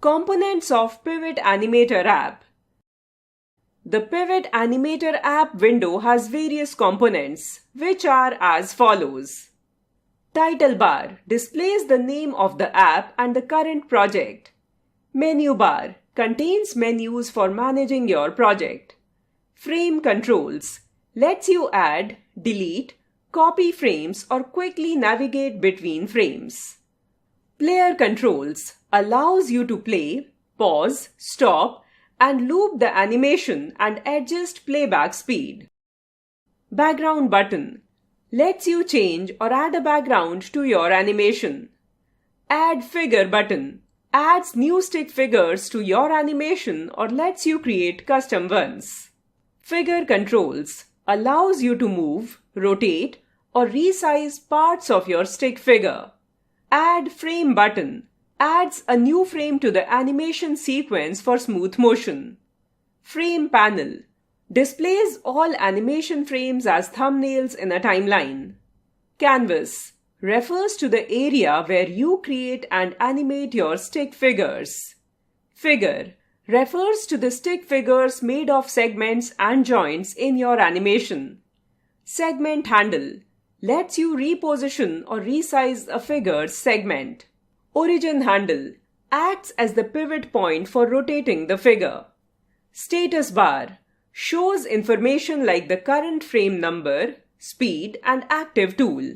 Components of Pivot Animator app. The Pivot Animator app window has various components, which are as follows. Title bar displays the name of the app and the current project. Menu bar contains menus for managing your project. Frame controls lets you add, delete, copy frames or quickly navigate between frames. Player controls allows you to play, pause, stop, and loop the animation and adjust playback speed. Background button lets you change or add a background to your animation. Add figure button adds new stick figures to your animation or lets you create custom ones. Figure controls allows you to move, rotate, or resize parts of your stick figure. Add frame button adds a new frame to the animation sequence for smooth motion. Frame panel displays all animation frames as thumbnails in a timeline. Canvas refers to the area where you create and animate your stick figures. Figure refers to the stick figures made of segments and joints in your animation. Segment handle lets you reposition or resize a figure's segment. Origin handle acts as the pivot point for rotating the figure. Status bar shows information like the current frame number, speed, and active tool.